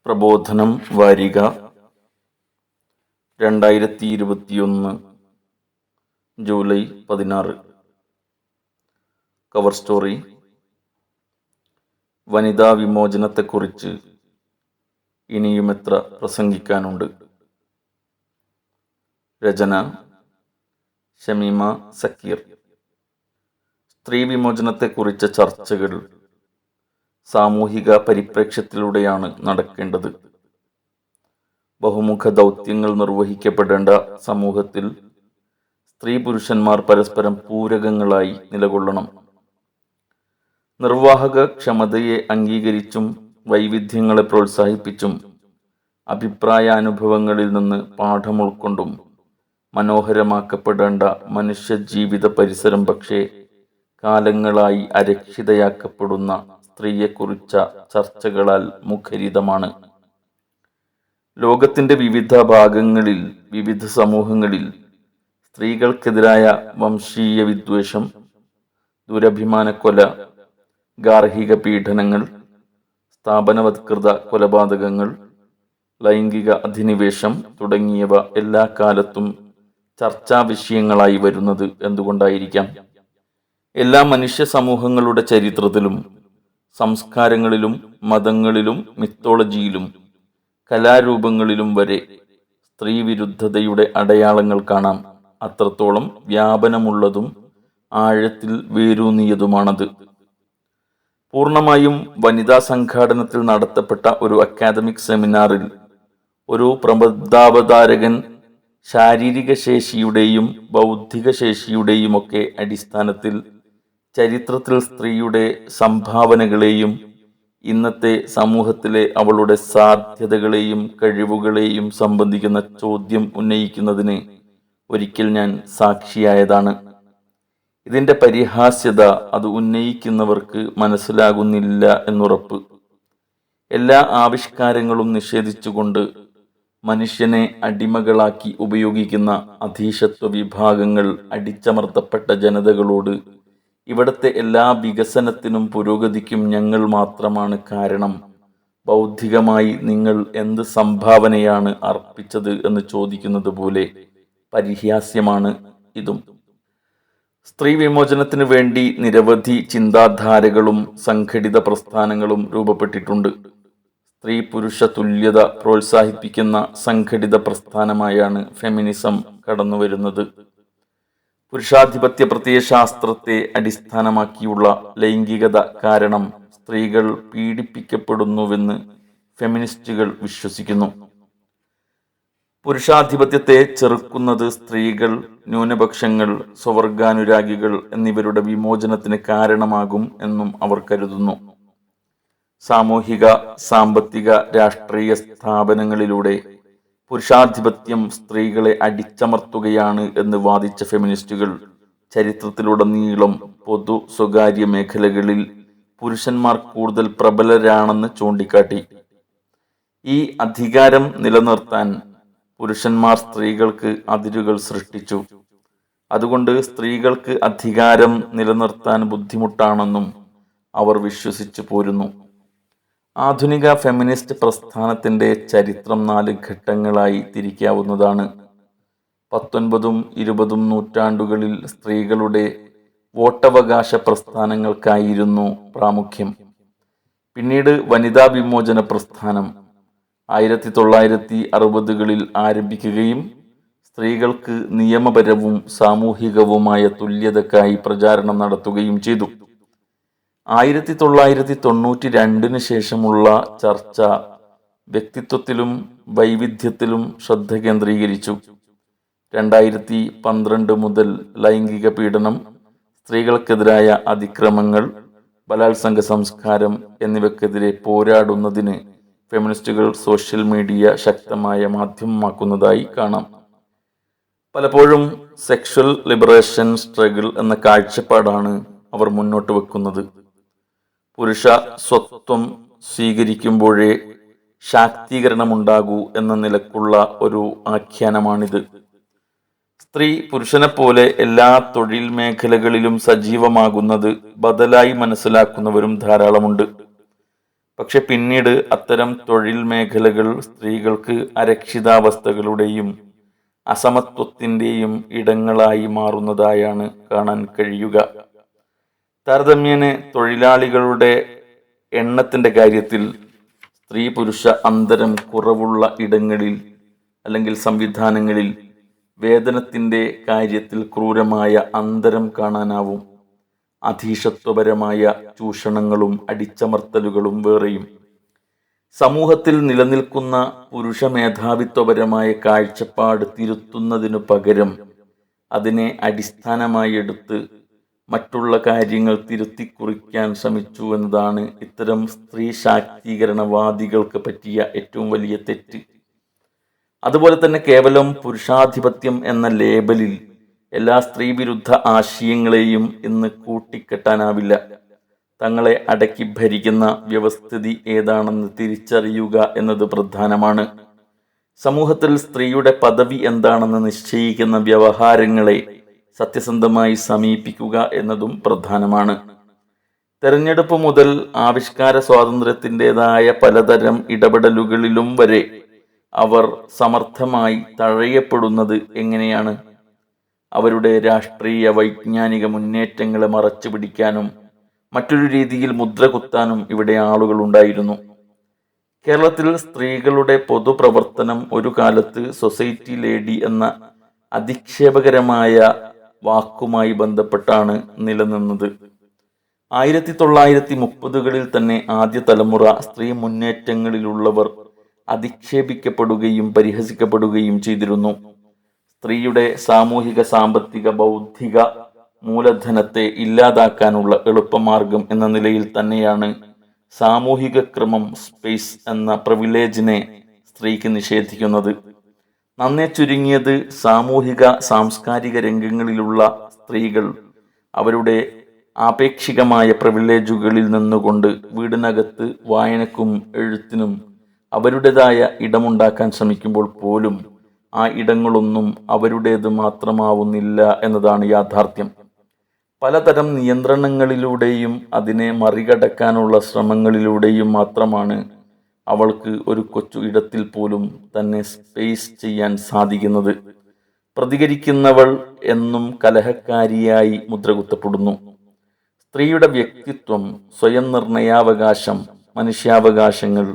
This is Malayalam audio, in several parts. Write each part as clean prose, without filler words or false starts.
പ്രബോധനം വാരിക 2021 ജൂലൈ 16. കവർ സ്റ്റോറി: വനിതാ വിമോചനത്തെക്കുറിച്ച് ഇനിയുമെത്ര പ്രസംഗിക്കാനുണ്ട്. രചന ഷമീമ സക്കീർ. സ്ത്രീ വിമോചനത്തെക്കുറിച്ച ചർച്ചകൾ സാമൂഹിക പരിപ്രേക്ഷ്യത്തിലൂടെയാണ് നടക്കേണ്ടത്. ബഹുമുഖ ദൗത്യങ്ങൾ നിർവഹിക്കപ്പെടേണ്ട സമൂഹത്തിൽ സ്ത്രീ പുരുഷന്മാർ പരസ്പരം പൂരകങ്ങളായി നിലകൊള്ളണം. നിർവാഹക ക്ഷമതയെ അംഗീകരിച്ചും വൈവിധ്യങ്ങളെ പ്രോത്സാഹിപ്പിച്ചും അഭിപ്രായാനുഭവങ്ങളിൽ നിന്ന് പാഠം ഉൾക്കൊണ്ടും മനോഹരമാക്കപ്പെടേണ്ട മനുഷ്യജീവിത പരിസരം പക്ഷേ കാലങ്ങളായി അരക്ഷിതയാക്കപ്പെടുന്ന സ്ത്രീയെക്കുറിച്ച ചർച്ചകളാൽ മുഖരിതമാണ്. ലോകത്തിൻ്റെ വിവിധ ഭാഗങ്ങളിൽ, വിവിധ സമൂഹങ്ങളിൽ സ്ത്രീകൾക്കെതിരായ വംശീയ വിദ്വേഷം, ദുരഭിമാനക്കൊല, ഗാർഹിക പീഡനങ്ങൾ, സ്ഥാപനവത്കൃത കൊലപാതകങ്ങൾ, ലൈംഗിക അധിനിവേശം തുടങ്ങിയവ എല്ലാ കാലത്തും ചർച്ചാ വിഷയങ്ങളായി വരുന്നത് എന്തുകൊണ്ടായിരിക്കാം? എല്ലാ മനുഷ്യ സമൂഹങ്ങളുടെ ചരിത്രത്തിലും സംസ്കാരങ്ങളിലും മതങ്ങളിലും മിത്തോളജിയിലും കലാരൂപങ്ങളിലും വരെ സ്ത്രീവിരുദ്ധതയുടെ അടയാളങ്ങൾ കാണാം. അത്രത്തോളം വ്യാപനമുള്ളതും ആഴത്തിൽ വേരൂന്നിയതുമാണത്. പൂർണ്ണമായും വനിതാ സംഘാടനത്തിൽ നടത്തപ്പെട്ട ഒരു അക്കാദമിക് സെമിനാറിൽ ഒരു പ്രബന്ധാവതാരകൻ ശാരീരിക ശേഷിയുടെയും ബൗദ്ധിക ശേഷിയുടെയുമൊക്കെ അടിസ്ഥാനത്തിൽ ചരിത്രത്തിൽ സ്ത്രീയുടെ സംഭാവനകളെയും ഇന്നത്തെ സമൂഹത്തിലെ അവളുടെ സാധ്യതകളെയും കഴിവുകളെയും സംബന്ധിക്കുന്ന ചോദ്യം ഉന്നയിക്കുന്നതിന് ഒരിക്കൽ ഞാൻ സാക്ഷിയായതാണ്. ഇതിൻ്റെ പരിഹാസ്യത അത് ഉന്നയിക്കുന്നവർക്ക് മനസ്സിലാകുന്നില്ല എന്നുറപ്പ്. എല്ലാ ആവിഷ്കാരങ്ങളും നിഷേധിച്ചുകൊണ്ട് മനുഷ്യനെ അടിമകളാക്കി ഉപയോഗിക്കുന്ന അധീശത്വ വിഭാഗങ്ങൾ അടിച്ചമർത്തപ്പെട്ട ജനതകളോട് ഇവിടുത്തെ എല്ലാ വികസനത്തിനും പുരോഗതിക്കും ഞങ്ങൾ മാത്രമാണ് കാരണം, ബൗദ്ധികമായി നിങ്ങൾ എന്ത് സംഭാവനയാണ് അർപ്പിച്ചത് എന്ന് ചോദിക്കുന്നത് പോലെ പരിഹാസ്യമാണ് ഇതും. സ്ത്രീ വിമോചനത്തിന് വേണ്ടി നിരവധി ചിന്താധാരകളും സംഘടിത പ്രസ്ഥാനങ്ങളും രൂപപ്പെട്ടിട്ടുണ്ട്. സ്ത്രീ പുരുഷ തുല്യത പ്രോത്സാഹിപ്പിക്കുന്ന സംഘടിത പ്രസ്ഥാനമായാണ് ഫെമിനിസം കടന്നുവരുന്നത്. പുരുഷാധിപത്യ പ്രത്യയശാസ്ത്രത്തെ അടിസ്ഥാനമാക്കിയുള്ള ലൈംഗികത കാരണം സ്ത്രീകൾ പീഡിപ്പിക്കപ്പെടുന്നുവെന്ന് ഫെമിനിസ്റ്റുകൾ വിശ്വസിക്കുന്നു. പുരുഷാധിപത്യത്തെ ചെറുക്കുന്നത് സ്ത്രീകൾ, ന്യൂനപക്ഷങ്ങൾ, സ്വവർഗാനുരാഗികൾ എന്നിവരുടെ വിമോചനത്തിന് കാരണമാകും എന്നും അവർ കരുതുന്നു. സാമൂഹിക, സാമ്പത്തിക, രാഷ്ട്രീയ സ്ഥാപനങ്ങളിലൂടെ പുരുഷാധിപത്യം സ്ത്രീകളെ അടിച്ചമർത്തുകയാണ് എന്ന് വാദിച്ച ഫെമിനിസ്റ്റുകൾ ചരിത്രത്തിലുടനീളം പൊതു സ്വകാര്യ മേഖലകളിൽ പുരുഷന്മാർ കൂടുതൽ പ്രബലരാണെന്ന് ചൂണ്ടിക്കാട്ടി. ഈ അധികാരം നിലനിർത്താൻ പുരുഷന്മാർ സ്ത്രീകൾക്ക് അതിരുകൾ സൃഷ്ടിച്ചു. അതുകൊണ്ട് സ്ത്രീകൾക്ക് അധികാരം നിലനിർത്താൻ ബുദ്ധിമുട്ടാണെന്നും അവർ വിശ്വസിച്ചു പോരുന്നു. ആധുനിക ഫെമിനിസ്റ്റ് പ്രസ്ഥാനത്തിൻ്റെ ചരിത്രം 4 ഘട്ടങ്ങളായി തിരിക്കാവുന്നതാണ്. 19ഉം 20ഉം നൂറ്റാണ്ടുകളിൽ സ്ത്രീകളുടെ വോട്ടവകാശ പ്രസ്ഥാനങ്ങൾക്കായിരുന്നു പ്രാമുഖ്യം. പിന്നീട് വനിതാ വിമോചന പ്രസ്ഥാനം 1960കളിൽ ആരംഭിക്കുകയും സ്ത്രീകൾക്ക് നിയമപരവും സാമൂഹികവുമായ തുല്യതയ്ക്കായി പ്രചാരണം നടത്തുകയും ചെയ്തു. 1992 ശേഷമുള്ള ചർച്ച വ്യക്തിത്വത്തിലും വൈവിധ്യത്തിലും ശ്രദ്ധ കേന്ദ്രീകരിച്ചു. 2012 മുതൽ ലൈംഗിക പീഡനം, സ്ത്രീകൾക്കെതിരായ അതിക്രമങ്ങൾ, ബലാത്സംഗ സംസ്കാരം എന്നിവയ്ക്കെതിരെ പോരാടുന്നതിന് ഫെമിനിസ്റ്റുകൾ സോഷ്യൽ മീഡിയ ശക്തമായ മാധ്യമമാക്കുന്നതായി കാണാം. പലപ്പോഴും സെക്ഷൽ ലിബറേഷൻ സ്ട്രഗിൾ എന്ന കാഴ്ചപ്പാടാണ് അവർ മുന്നോട്ട് വെക്കുന്നത്. പുരുഷ സ്വത്വം സ്വീകരിക്കുമ്പോഴേ ശാക്തീകരണമുണ്ടാകൂ എന്ന നിലക്കുള്ള ഒരു ആഖ്യാനമാണിത്. സ്ത്രീ പുരുഷനെപ്പോലെ എല്ലാ തൊഴിൽ മേഖലകളിലും സജീവമാകുന്നത് ബദലായി മനസ്സിലാക്കുന്നവരും ധാരാളമുണ്ട്. പക്ഷെ പിന്നീട് അത്തരം തൊഴിൽ മേഖലകൾ സ്ത്രീകൾക്ക് അരക്ഷിതാവസ്ഥകളുടെയും അസമത്വത്തിൻ്റെയും ഇടങ്ങളായി മാറുന്നതായാണ് കാണാൻ കഴിയുക. താരതമ്യേന തൊഴിലാളികളുടെ എണ്ണത്തിൻ്റെ കാര്യത്തിൽ സ്ത്രീ പുരുഷ അന്തരം കുറവുള്ള ഇടങ്ങളിൽ അല്ലെങ്കിൽ സംവിധാനങ്ങളിൽ വേതനത്തിൻ്റെ കാര്യത്തിൽ ക്രൂരമായ അന്തരം കാണാനാവും. അധീശത്വപരമായ ചൂഷണങ്ങളും അടിച്ചമർത്തലുകളും വേറെയും. സമൂഹത്തിൽ നിലനിൽക്കുന്ന പുരുഷ മേധാവിത്വപരമായ കാഴ്ചപ്പാട് തിരുത്തുന്നതിനു പകരം അതിനെ അടിസ്ഥാനമായി എടുത്ത് മറ്റുള്ള കാര്യങ്ങൾ തിരുത്തിക്കുറിക്കാൻ ശ്രമിച്ചു എന്നതാണ് ഇത്തരം സ്ത്രീ ശാക്തീകരണവാദികൾക്ക് പറ്റിയ ഏറ്റവും വലിയ തെറ്റ്. അതുപോലെ തന്നെ കേവലം പുരുഷാധിപത്യം എന്ന ലേബലിൽ എല്ലാ സ്ത്രീവിരുദ്ധ ആശയങ്ങളെയും ഇന്ന് കൂട്ടിക്കെട്ടാനാവില്ല. തങ്ങളെ അടക്കി ഭരിക്കുന്ന വ്യവസ്ഥിതി ഏതാണെന്ന് തിരിച്ചറിയുക എന്നത് പ്രധാനമാണ്. സമൂഹത്തിൽ സ്ത്രീയുടെ പദവി എന്താണെന്ന് നിശ്ചയിക്കുന്ന വ്യവഹാരങ്ങളെ സത്യസന്ധമായി സമീപിക്കുക എന്നതും പ്രധാനമാണ്. തെരഞ്ഞെടുപ്പ് മുതൽ ആവിഷ്കാര സ്വാതന്ത്ര്യത്തിൻ്റെതായ പലതരം ഇടപെടലുകളിലും വരെ അവർ സമർത്ഥമായി തഴയപ്പെടുന്നത് എങ്ങനെയാണ്? അവരുടെ രാഷ്ട്രീയ വൈജ്ഞാനിക മുന്നേറ്റങ്ങളെ മറച്ചു പിടിക്കാനും മറ്റൊരു രീതിയിൽ മുദ്ര കുത്താനും ഇവിടെ ആളുകൾ ഉണ്ടായിരുന്നു. കേരളത്തിൽ സ്ത്രീകളുടെ പൊതുപ്രവർത്തനം ഒരു കാലത്ത് സൊസൈറ്റി ലേഡി എന്ന അധിക്ഷേപകരമായ വാക്കുമായി ബന്ധപ്പെട്ടാണ് നിലനിന്നത്. 1930കളിൽ തന്നെ ആദ്യ തലമുറ സ്ത്രീ മുന്നേറ്റങ്ങളിലുള്ളവർ അധിക്ഷേപിക്കപ്പെടുകയും പരിഹസിക്കപ്പെടുകയും ചെയ്തിരുന്നു. സ്ത്രീയുടെ സാമൂഹിക സാമ്പത്തിക ബൗദ്ധിക മൂലധനത്തെ ഇല്ലാതാക്കാനുള്ള എളുപ്പമാർഗം എന്ന നിലയിൽ തന്നെയാണ് സാമൂഹിക ക്രമം സ്പേസ് എന്ന പ്രിവിലേജിനെ സ്ത്രീക്ക് നിഷേധിക്കുന്നത്. നന്നേ ചുരുങ്ങിയത് സാമൂഹിക സാംസ്കാരിക രംഗങ്ങളിലുള്ള സ്ത്രീകൾ അവരുടെ ആപേക്ഷികമായ പ്രിവിലേജുകളിൽ നിന്നുകൊണ്ട് വീടിനകത്ത് വായനക്കും എഴുത്തിനും അവരുടേതായ ഇടമുണ്ടാക്കാൻ ശ്രമിക്കുമ്പോൾ പോലും ആ ഇടങ്ങളൊന്നും അവരുടേത് മാത്രമാവുന്നില്ല എന്നതാണ് യാഥാർത്ഥ്യം. പലതരം നിയന്ത്രണങ്ങളിലൂടെയും അതിനെ മറികടക്കാനുള്ള ശ്രമങ്ങളിലൂടെയും മാത്രമാണ് അവൾക്ക് ഒരു കൊച്ചു ഇടത്തിൽ പോലും തന്നെ സ്പേസ് ചെയ്യാൻ സാധിക്കുന്നത്. പ്രതികരിക്കുന്നവൾ എന്നും കലഹക്കാരിയായി മുദ്രകുത്തപ്പെടുന്നു. സ്ത്രീയുടെ വ്യക്തിത്വം, സ്വയം നിർണയാവകാശം, മനുഷ്യാവകാശങ്ങൾ,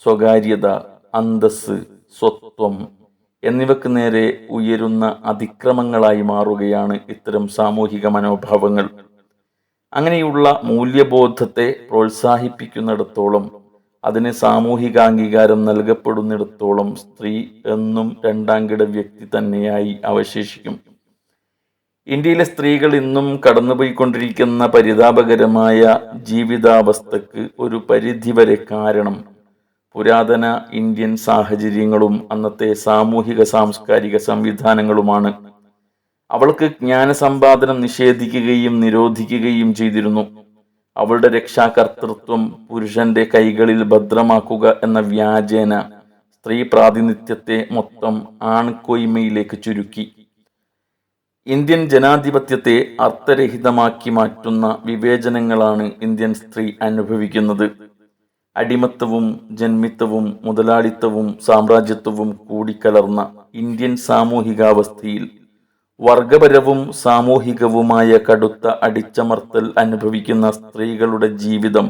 സ്വകാര്യത, അന്തസ്സ്, സ്വത്വം എന്നിവയ്ക്ക് നേരെ ഉയരുന്ന അതിക്രമങ്ങളായി മാറുകയാണ് ഇത്തരം സാമൂഹിക മനോഭാവങ്ങൾ. അങ്ങനെയുള്ള മൂല്യബോധത്തെ പ്രോത്സാഹിപ്പിക്കുന്നിടത്തോളം, അതിന് സാമൂഹിക അംഗീകാരം നൽകപ്പെടുന്നിടത്തോളം സ്ത്രീ എന്നും രണ്ടാംകിട വ്യക്തി തന്നെയായി അവശേഷിക്കും. ഇന്ത്യയിലെ സ്ത്രീകൾ ഇന്നും കടന്നുപോയിക്കൊണ്ടിരിക്കുന്ന പരിതാപകരമായ ജീവിതാവസ്ഥക്ക് ഒരു പരിധിവരെ കാരണം പുരാതന ഇന്ത്യൻ സാഹചര്യങ്ങളും അന്നത്തെ സാമൂഹിക സാംസ്കാരിക സംവിധാനങ്ങളുമാണ്. അവൾക്ക് ജ്ഞാനസമ്പാദനം നിഷേധിക്കുകയും നിരോധിക്കുകയും ചെയ്തിരുന്നു. അവളുടെ രക്ഷാകർതൃത്വം പുരുഷന്റെ കൈകളിൽ ഭദ്രമാക്കുക എന്ന വ്യാജേന സ്ത്രീ പ്രാതിനിധ്യത്തെ മൊത്തം ആൺകൊയ്മയിലേക്ക് ചുരുക്കി. ഇന്ത്യൻ ജനാധിപത്യത്തെ അർത്ഥരഹിതമാക്കി മാറ്റുന്ന വിവേചനങ്ങളാണ് ഇന്ത്യൻ സ്ത്രീ അനുഭവിക്കുന്നത്. അടിമത്തവും ജന്മിത്തവും മുതലാളിത്തവും സാമ്രാജ്യത്വവും കൂടിക്കലർന്ന ഇന്ത്യൻ സാമൂഹികാവസ്ഥയിൽ വർഗപരവും സാമൂഹികവുമായ കടുത്ത അടിച്ചമർത്തൽ അനുഭവിക്കുന്ന സ്ത്രീകളുടെ ജീവിതം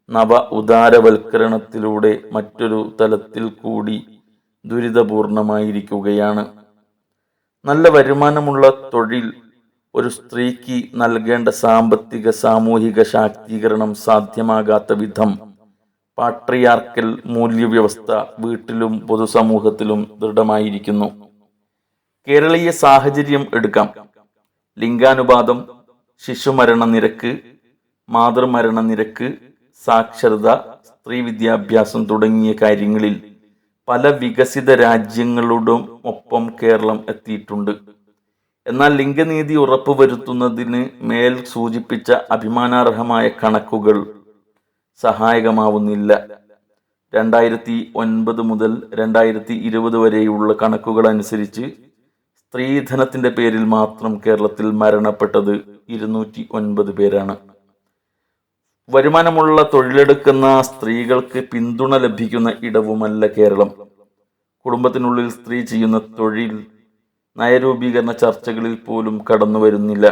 നവ ഉദാരവൽക്കരണത്തിലൂടെ മറ്റൊരു തലത്തിൽ കൂടി ദുരിതപൂർണമായിരിക്കുകയാണ്. നല്ല വരുമാനമുള്ള തൊഴിൽ ഒരു സ്ത്രീക്ക് നൽകേണ്ട സാമ്പത്തിക സാമൂഹിക ശാക്തീകരണം സാധ്യമാകാത്ത വിധം പാട്രിയാർക്കൽ മൂല്യവ്യവസ്ഥ വീട്ടിലും പൊതുസമൂഹത്തിലും ദൃഢമായിരിക്കുന്നു. കേരളീയ സാഹചര്യം എടുക്കാം. ലിംഗാനുപാതം, ശിശുമരണ നിരക്ക്, മാതൃമരണ നിരക്ക്, സാക്ഷരത, സ്ത്രീ വിദ്യാഭ്യാസം തുടങ്ങിയ കാര്യങ്ങളിൽ പല വികസിത രാജ്യങ്ങളോടും ഒപ്പം കേരളം എത്തിയിട്ടുണ്ട്. എന്നാൽ ലിംഗനീതി ഉറപ്പുവരുത്തുന്നതിന് മേൽ സൂചിപ്പിച്ച അഭിമാനാർഹമായ കണക്കുകൾ സഹായകമാവുന്നില്ല. 2009 മുതൽ 2020 വരെയുള്ള കണക്കുകൾ അനുസരിച്ച് സ്ത്രീധനത്തിന്റെ പേരിൽ മാത്രം കേരളത്തിൽ മരണപ്പെട്ടത് 209 പേരാണ്. വരുമാനമുള്ള തൊഴിലെടുക്കുന്ന സ്ത്രീകൾക്ക് പിന്തുണ ലഭിക്കുന്ന ഇടവുമല്ല കേരളം. കുടുംബത്തിനുള്ളിൽ സ്ത്രീ ചെയ്യുന്ന തൊഴിൽ നയരൂപീകരണ ചർച്ചകളിൽ പോലും കടന്നു വരുന്നില്ല.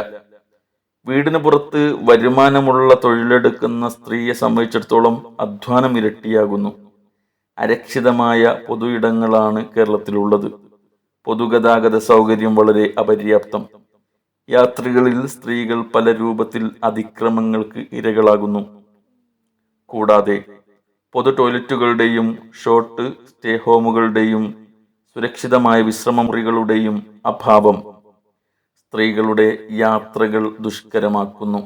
വീടിന് പുറത്ത് വരുമാനമുള്ള തൊഴിലെടുക്കുന്ന സ്ത്രീയെ സംബന്ധിച്ചിടത്തോളം അധ്വാനം ഇരട്ടിയാകുന്നു. അരക്ഷിതമായ പൊതു ഇടങ്ങളാണ് കേരളത്തിലുള്ളത്. പൊതുഗതാഗത സൗകര്യം വളരെ അപര്യാപ്തം. യാത്രികളിൽ സ്ത്രീകൾ പല രൂപത്തിൽ അതിക്രമങ്ങൾക്ക് ഇരകളാകുന്നു. കൂടാതെ പൊതു ടോയ്ലറ്റുകളുടെയും ഷോർട്ട് സ്റ്റേ ഹോമുകളുടെയും സുരക്ഷിതമായ വിശ്രമമുറികളുടെയും അഭാവം സ്ത്രീകളുടെ യാത്രകൾ ദുഷ്കരമാക്കുന്നു.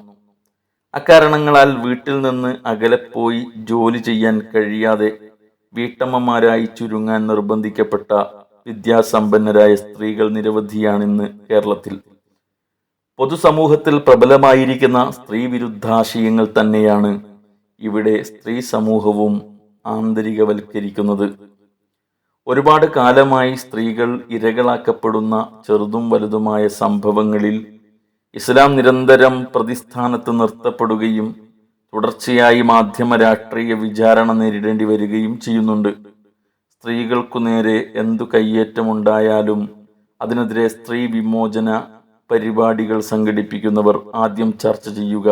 അക്കാരണങ്ങളാൽ വീട്ടിൽ നിന്ന് അകലെപ്പോയി ജോലി ചെയ്യാൻ കഴിയാതെ വീട്ടമ്മമാരായി ചുരുങ്ങാൻ നിർബന്ധിക്കപ്പെട്ട വിദ്യാസമ്പന്നരായ സ്ത്രീകൾ നിരവധിയാണിന്ന് കേരളത്തിൽ. പൊതുസമൂഹത്തിൽ പ്രബലമായിരിക്കുന്ന സ്ത്രീ വിരുദ്ധാശയങ്ങൾ തന്നെയാണ് ഇവിടെ സ്ത്രീ സമൂഹവും ആന്തരികവൽക്കരിക്കുന്നത്. ഒരുപാട് കാലമായി സ്ത്രീകൾ ഇരകളാക്കപ്പെടുന്ന ചെറുതും വലുതുമായ സംഭവങ്ങളിൽ ഇസ്ലാം നിരന്തരം പ്രതിസ്ഥാനത്ത് നിർത്തപ്പെടുകയും തുടർച്ചയായി മാധ്യമ രാഷ്ട്രീയ വിചാരണ നേരിടേണ്ടി വരികയും ചെയ്യുന്നുണ്ട്. സ്ത്രീകൾക്കു നേരെ എന്തു കയ്യേറ്റമുണ്ടായാലും അതിനെതിരെ സ്ത്രീ വിമോചന പരിപാടികൾ സംഘടിപ്പിക്കുന്നവർ ആദ്യം ചർച്ച ചെയ്യുക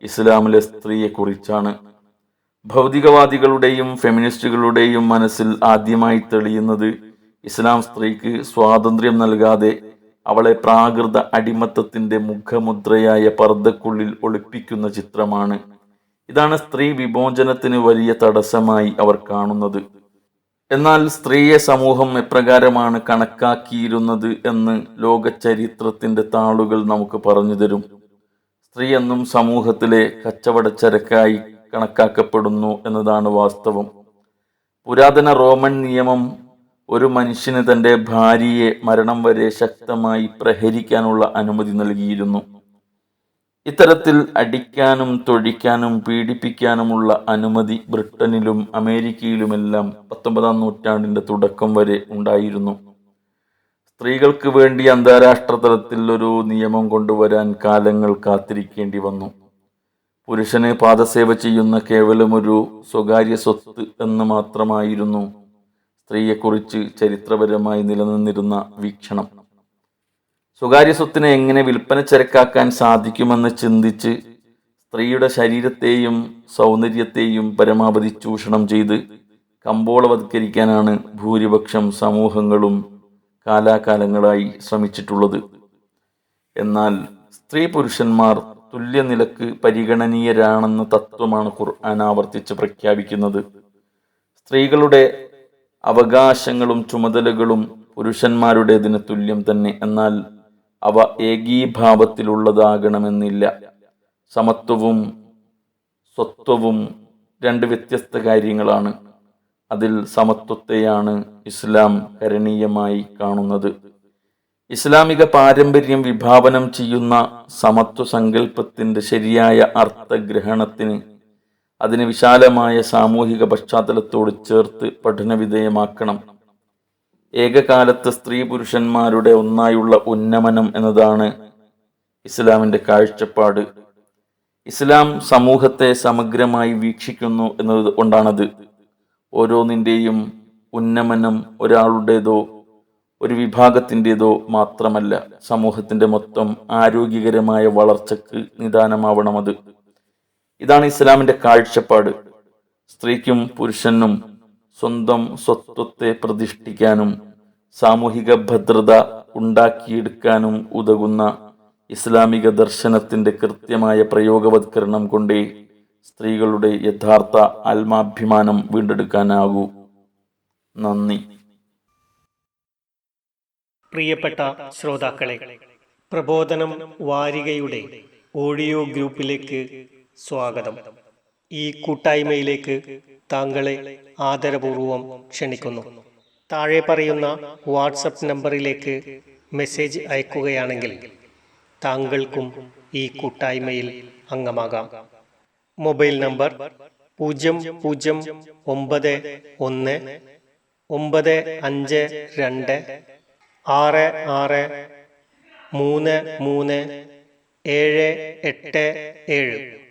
ഇസ്ലാമിലെ സ്ത്രീയെക്കുറിച്ചാണ്. ഭൗതികവാദികളുടെയും ഫെമിനിസ്റ്റുകളുടെയും മനസ്സിൽ ആദ്യമായി തെളിയുന്നത് ഇസ്ലാം സ്ത്രീക്ക് സ്വാതന്ത്ര്യം നൽകാതെ അവളെ പ്രാകൃത അടിമത്തത്തിന്റെ മുഖമുദ്രയായ പർദ്ദക്കുള്ളിൽ ഒളിപ്പിക്കുന്ന ചിത്രമാണ്. ഇതാണ് സ്ത്രീ വിമോചനത്തിന് വലിയ തടസ്സമായി അവർ കാണുന്നത്. എന്നാൽ സ്ത്രീയെ സമൂഹം എപ്രകാരമാണ് കണക്കാക്കിയിരുന്നത് എന്ന് ലോക ചരിത്രത്തിന്റെ താളുകൾ നമുക്ക് പറഞ്ഞു തരും. സ്ത്രീ എന്നും സമൂഹത്തിലെ കച്ചവടച്ചരക്കായി കണക്കാക്കപ്പെടുന്നു എന്നതാണ് വാസ്തവം. പുരാതന റോമൻ നിയമം ഒരു മനുഷ്യന് തൻ്റെ ഭാര്യയെ മരണം വരെ ശക്തമായി പ്രഹരിക്കാനുള്ള അനുമതി നൽകിയിരുന്നു. ഇത്തരത്തിൽ അടിക്കാനും തൊഴിക്കാനും പീഡിപ്പിക്കാനുമുള്ള അനുമതി ബ്രിട്ടനിലും അമേരിക്കയിലുമെല്ലാം 19-ാം നൂറ്റാണ്ടിന്റെ തുടക്കം വരെ ഉണ്ടായിരുന്നു. സ്ത്രീകൾക്ക് വേണ്ടി അന്താരാഷ്ട്ര തലത്തിൽ ഒരു നിയമം കൊണ്ടുവരാൻ കാലങ്ങൾ കാത്തിരിക്കേണ്ടി വന്നു. പുരുഷന് പാദസേവ ചെയ്യുന്ന കേവലമൊരു സ്വകാര്യ സ്വത്ത് എന്ന് മാത്രമായിരുന്നു സ്ത്രീയെക്കുറിച്ച് ചരിത്രപരമായി നിലനിന്നിരുന്ന വീക്ഷണം. സ്വകാര്യ സ്വത്തിനെ എങ്ങനെ വിൽപ്പന ചരക്കാക്കാൻ സാധിക്കുമെന്ന് ചിന്തിച്ച് സ്ത്രീയുടെ ശരീരത്തെയും സൗന്ദര്യത്തെയും പരമാവധി ചൂഷണം ചെയ്ത് കമ്പോളവത്കരിക്കാനാണ് ഭൂരിപക്ഷം സമൂഹങ്ങളും കാലാകാലങ്ങളായി ശ്രമിച്ചിട്ടുള്ളത്. എന്നാൽ സ്ത്രീ പുരുഷന്മാർ തുല്യനിലക്ക് പരിഗണനീയരാണെന്ന തത്വമാണ് ഖുർആൻ ആവർത്തിച്ച് പ്രഖ്യാപിക്കുന്നത്. സ്ത്രീകളുടെ അവകാശങ്ങളും ചുമതലകളും പുരുഷന്മാരുടേതിന് തുല്യം തന്നെ. എന്നാൽ അവ ഏകീഭാവത്തിലുള്ളതാകണമെന്നില്ല. സമത്വവും സ്വത്വവും രണ്ട് വ്യത്യസ്ത കാര്യങ്ങളാണ്. അതിൽ സമത്വത്തെയാണ് ഇസ്ലാം കരണീയമായി കാണുന്നത്. ഇസ്ലാമിക പാരമ്പര്യം വിഭാവനം ചെയ്യുന്ന സമത്വ സങ്കല്പത്തിന്റെ ശരിയായ അർത്ഥഗ്രഹണത്തിന് അതിന് വിശാലമായ സാമൂഹിക പശ്ചാത്തലത്തോട് ചേർത്ത് പഠനവിധേയമാക്കണം. ഏകകാലത്ത് സ്ത്രീ പുരുഷന്മാരുടെ ഒന്നായുള്ള ഉന്നമനം എന്നതാണ് ഇസ്ലാമിന്റെ കാഴ്ചപ്പാട്. ഇസ്ലാം സമൂഹത്തെ സമഗ്രമായി വീക്ഷിക്കുന്നു എന്നത് കൊണ്ടാണത്. ഓരോന്നിൻ്റെയും ഉന്നമനം ഒരാളുടേതോ ഒരു വിഭാഗത്തിൻ്റെതോ മാത്രമല്ല, സമൂഹത്തിന്റെ മൊത്തം ആരോഗ്യകരമായ വളർച്ചയ്ക്ക് നിദാനമാവണമത്. ഇതാണ് ഇസ്ലാമിന്റെ കാഴ്ചപ്പാട്. സ്ത്രീക്കും പുരുഷനും സ്വന്തം സ്വത്വത്തെ പ്രതിഷ്ഠിക്കാനും സാമൂഹിക ഭദ്രത ഉണ്ടാക്കിയെടുക്കാനും ഉതകുന്ന ഇസ്ലാമിക ദർശനത്തിന്റെ കൃത്യമായ പ്രയോഗവത്കരണം കൊണ്ടേ സ്ത്രീകളുടെ യഥാർത്ഥ ആത്മാഭിമാനം വീണ്ടെടുക്കാനാകൂ. നന്ദി. പ്രിയപ്പെട്ട ശ്രോതാക്കളെ, പ്രബോധനം വാരികയുടെ ഓഡിയോ ഗ്രൂപ്പിലേക്ക് സ്വാഗതം. ഈ കൂട്ടായ്മയിലേക്ക് താങ്കളെ ആദരപൂർവം ക്ഷണിക്കുന്നു. താഴെ പറയുന്ന വാട്സപ്പ് നമ്പറിലേക്ക് മെസ്സേജ് അയക്കുകയാണെങ്കിൽ താങ്കൾക്കും ഈ കൂട്ടായ്മയിൽ അംഗമാകാം. Mobile number 0015952663377.